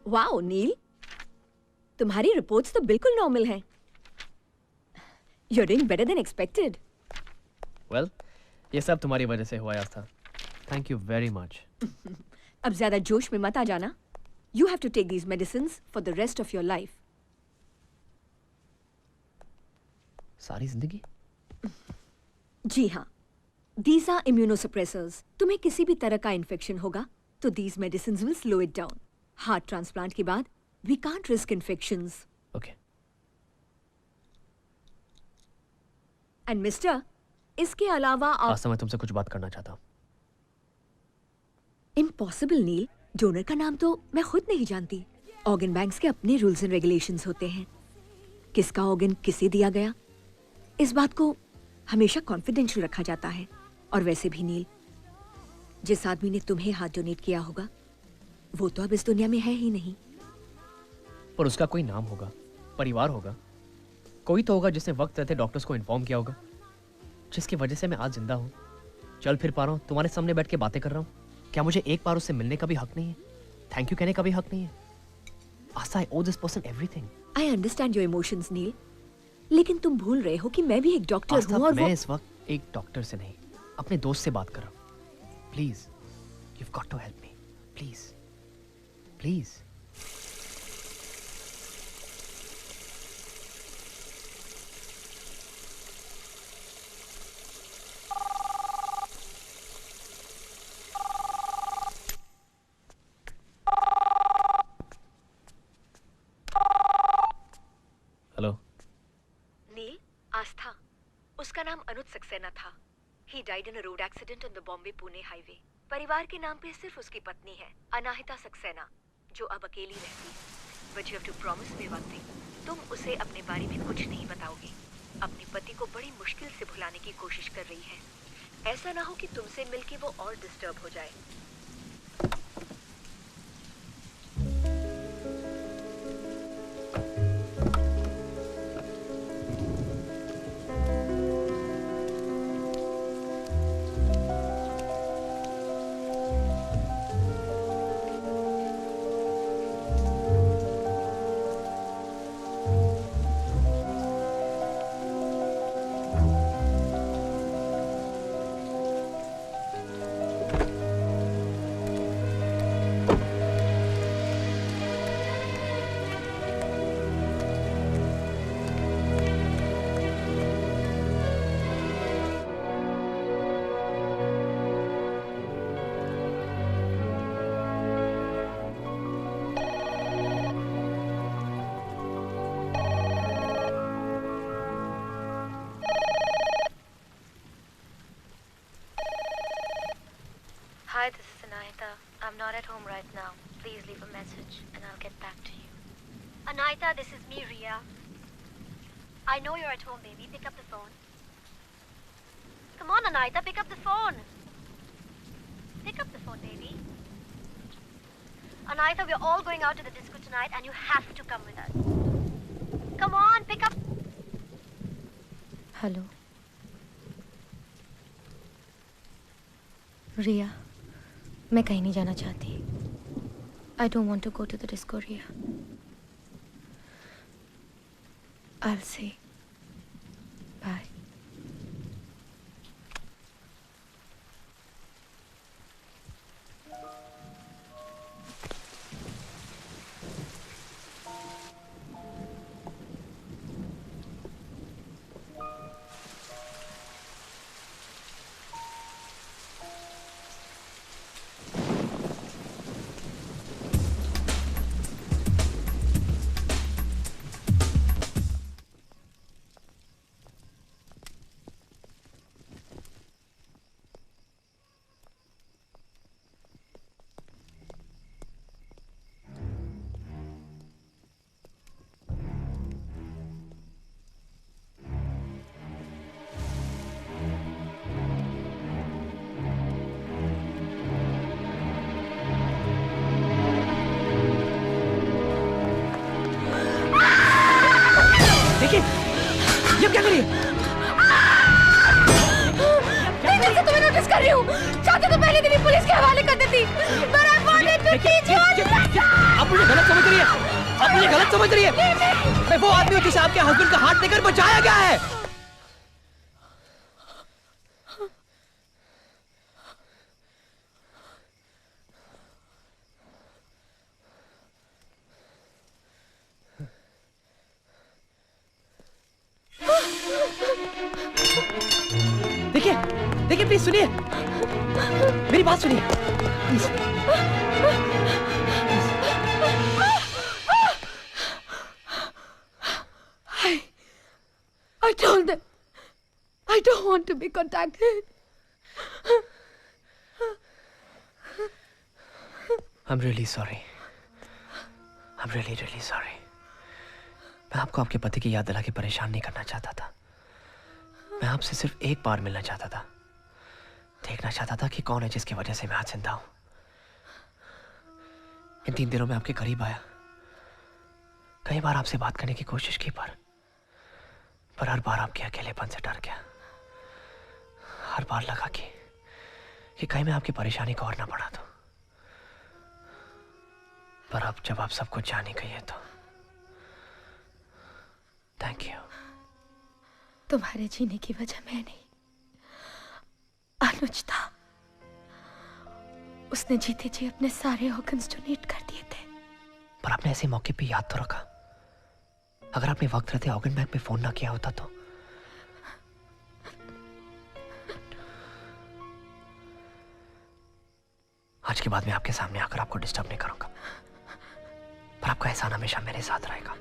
Wow नील, तुम्हारी reports तो बिल्कुल नॉर्मल हैं। You're doing better than expected. Well, ये सब तुम्हारी वजह से हुआ था। Thank you very much. अब ज्यादा जोश में मत आ जाना। You have to take these medicines for the rest of your life. सारी जिंदगी? जी हाँ। These are immunosuppressors. तुम्हें किसी भी तरह का इन्फेक्शन होगा तो these medicines will slow it down. Heart transplant के बाद we can't risk infections. Okay. And mister, इसके अलावा आप आज मैं तुमसे कुछ बात करना चाहता हूँ। इम्पॉसिबल नील, डोनर का नाम तो मैं खुद नहीं जानती। ऑर्गन बैंक्स के अपने रूल्स एंड रेगुलेशंस होते हैं। किसका ऑर्गन किसे दिया गया, इस बात को हमेशा कॉन्फिडेंशियल रखा जाता है। और वैसे भी नील, जिस आदमी ने तुम्हें हार्ट डोनेट किया होगा वो तो अब इस दुनिया में है ही नहीं। पर उसका कोई नाम होगा, परिवार होगा, कोई तो होगा जिसने वक्त रहते डॉक्टर्स को इन्फॉर्म किया होगा, जिसकी वजह से मैं आज जिंदा हूँ, चल फिर पा रहा हूँ, तुम्हारे सामने बैठ के बातें कर रहा हूँ। क्या मुझे एक बार उससे मिलने का भी हक नहीं है? थैंक यू कहने का भी हक नहीं है? Astha, I owe this person everything. I understand your emotions Neel, लेकिन तुम भूल रहे हो कि मैं भी एक डॉक्टर हूँ। और मैं इस वक्त एक डॉक्टर से नहीं, अपने दोस्त से बात कर रहा हूँ। Please, you've got to help me. Please. Please. Hello. Neel, Astha, उसका नाम अनुज सक्सेना था। He died in a road accident on the Bombay-Pune highway. परिवार के नाम पे सिर्फ उसकी पत्नी है, अनाहिता सक्सेना, जो अब अकेली रहती है। But you have to promise me one thing. तुम उसे अपने बारे में कुछ नहीं बताओगे। अपने पति को बड़ी मुश्किल से भुलाने की कोशिश कर रही है। ऐसा ना हो कि तुमसे मिलके वो और डिस्टर्ब हो जाए। Hi, this is Anahita. I'm not at home right now. Please leave a message and I'll get back to you. Anahita, this is me, Ria. I know you're at home, baby. Pick up the phone. Come on, Anahita, pick up the phone. Pick up the phone, baby. Anahita, we're all going out to the disco tonight and you have to come with us. Come on, pick up. Hello. Ria. मैं कहीं नहीं जाना चाहती। I don't want to go to the disco, Ria. I'll see. Bye. आप मुझे गलत समझ रही है। मैं वो आदमी हूँ जिसे आपके हस्बैंड का हाथ देकर बचाया गया है। देखिए देखिए, प्लीज सुनिए, मेरी बात सुनिए please. I told them I don't want to be contacted. I'm really sorry. I'm really sorry. मैं आपको आपके पति की याद दिला के परेशान नहीं करना चाहता था। मैं आपसे सिर्फ एक बार मिलना चाहता था, देखना चाहता था कि कौन है जिसकी वजह से मैं आज जिंदा हूं। इन 3 दिनों में आपके करीब आया, कई बार आपसे बात करने की कोशिश की, पर हर बार आपके अकेलेपन से डर गया। हर बार लगा कि कहीं मैं आपकी परेशानी को और ना बढ़ा दूं। पर अब जब आप सब कुछ जान ही गई है तो थैंक यू। तुम्हारे जीने की वजह मैं नहीं, अनुज था। उसने जीते जी अपने सारे ऑर्गन्स डोनेट कर दिए थे। पर आपने ऐसे मौके पे याद तो रखा। अगर आपने वक्त रहते ऑर्गन बैंक पे फोन ना किया होता तो आज के बाद मैं आपके सामने आकर आपको डिस्टर्ब नहीं करूंगा, पर आपका एहसान हमेशा मेरे साथ रहेगा।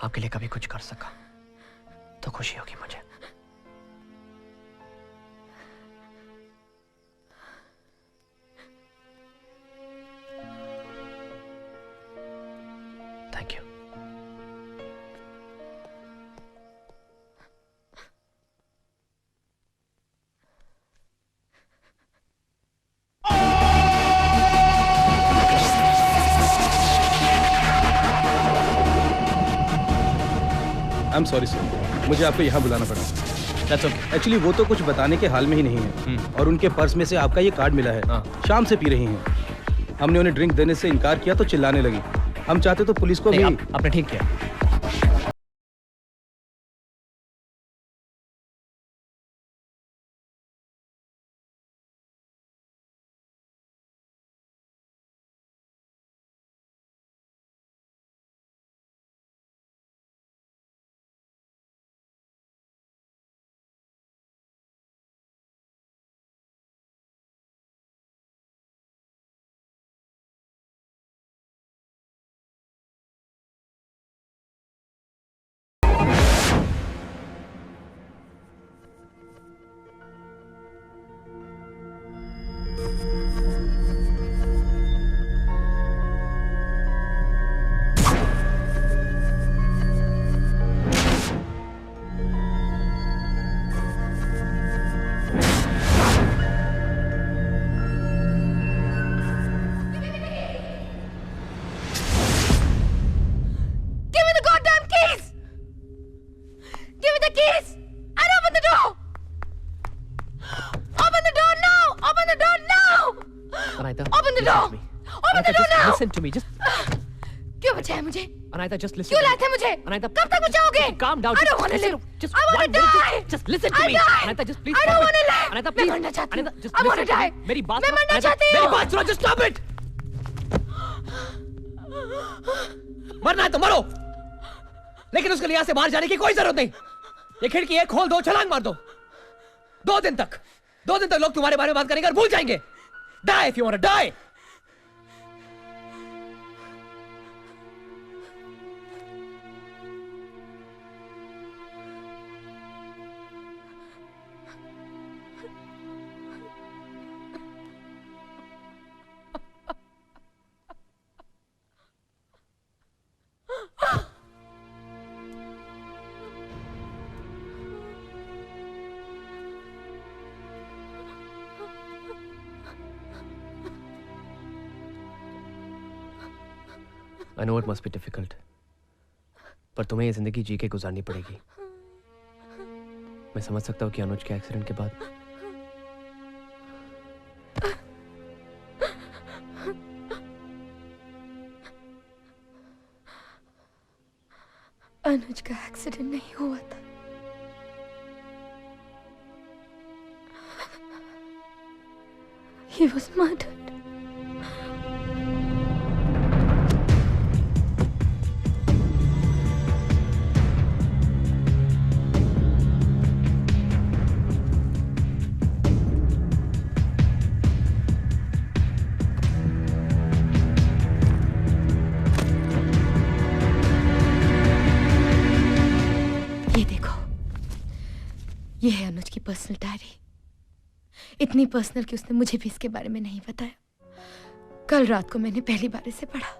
आपके लिए कभी कुछ कर सका तो खुशी होगी मुझे। Thank you. I am sorry sir, मुझे आपको यहाँ बुलाना पड़ा। That's okay. एक्चुअली वो तो कुछ बताने के हाल में ही नहीं है और उनके पर्स में से आपका ये कार्ड मिला है। शाम से पी रही हैं। हमने उन्हें ड्रिंक देने से इनकार किया तो चिल्लाने लगी। हम चाहते तो पुलिस को भी। आपने ठीक किया। Listen to me, just. क्यों बचाया मुझे? Anahita, just listen. क्यों लाए थे मुझे? Anahita, कब तक बचाओगे? Calm down. I don't want to live. Just I want to die. Just listen to me. Anahita, just please. I don't want to live. Anahita, please. मैं मरना चाहती हूँ. Anahita, just I want to listen die. me. मेरी बात मैं मरना चाहती हूँ. मेरी बात सुनो, just stop it. मरना है तो मरो, लेकिन उसके लिए यहाँ से बाहर जाने की कोई जरूरत नहीं। ये खिड़की एक खोल दो, छलांग मार दो। 2 दिन तक लोग तुम्हारे बारे में बात करेंगे और भूल जाएंगे। Die if you want to die. I know it must be difficult, पर तुम्हें ये जिंदगी जी के गुजारनी पड़ेगी। मैं समझ सकता हूँ कि अनुज के एक्सीडेंट के बाद अनुज का एक्सीडेंट नहीं हुआ था। He was murdered. ये देखो, ये है अनुज की पर्सनल डायरी। इतनी पर्सनल कि उसने मुझे भी इसके बारे में नहीं बताया। कल रात को मैंने पहली बार इसे पढ़ा।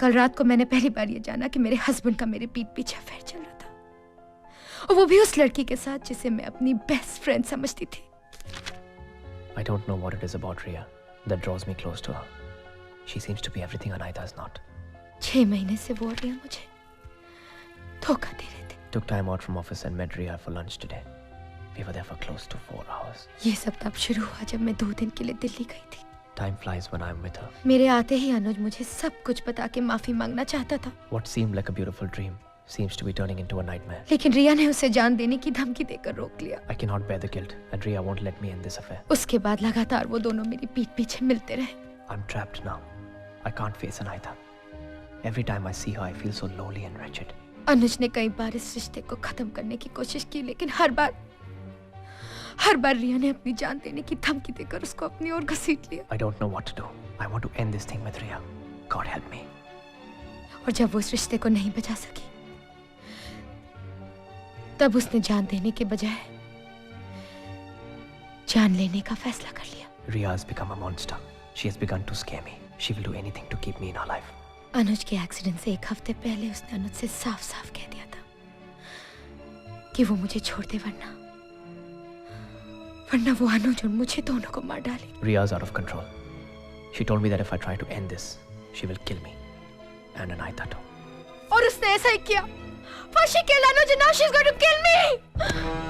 कल रात को मैंने पहली बार ये जाना कि मेरे हस्बैंड का मेरे पीठ पीछे अफेयर चल रहा था, और वो भी उस लड़की के साथ जिसे मैं अपनी बेस्ट फ्रेंड समझती थी। I don't know what it is about Ria that draws me close to her. She seems to be everything Anahita is not. 6 महीने से वो और रिया मुझे धोखा दे रहे थे। Took time out from office and met Ria for lunch today. We were there for close to 4 hours. ये सब तब शुरू हुआ जब मैं 2 दिन के लिए दिल्ली गई थी। Time flies when I'm with her. मेरे आते ही अनुज मुझे सब कुछ बता के माफी मांगना चाहता था, What seemed like a beautiful dream seems to be turning into a nightmare. लेकिन रिया ने उसे जान देने की धमकी देकर रोक लिया। I cannot bear the guilt, and Ria won't let me end this affair. उसके बाद लगातार वो दोनों मेरी पीठ पीछे मिलते रहे। I'm trapped now. I can't face Anahita. Every time I see her, I feel so lonely and wretched. अनुज ने कई बार इस रिश्ते को खत्म करने की कोशिश की, लेकिन हर बार रिया ने अपनी जान देने की धमकी देकर उसको अपनी ओर घसीट लिया। I don't know what to do. I want to end this thing with Ria. God help me. और जब वो इस रिश्ते को नहीं बचा सकी, तब उसने जान देने के बजाय जान लेने का फैसला कर लिया। Ria has become a monster. She has begun to scare me. She will do anything to keep me in her life. अनुज के एक्सीडेंट से 1 हफ्ते पहले उसने अनुज से साफ-साफ कह दिया था कि वो मुझे छोड़ दे, वरना वो अनुज और मुझे दोनों को मार डाले। Ria's out of control. She told me that if I try to end this, she will kill me. And Anahita too. और उसने ऐसा ही किया। First she killed Anuj and now she's going to kill me.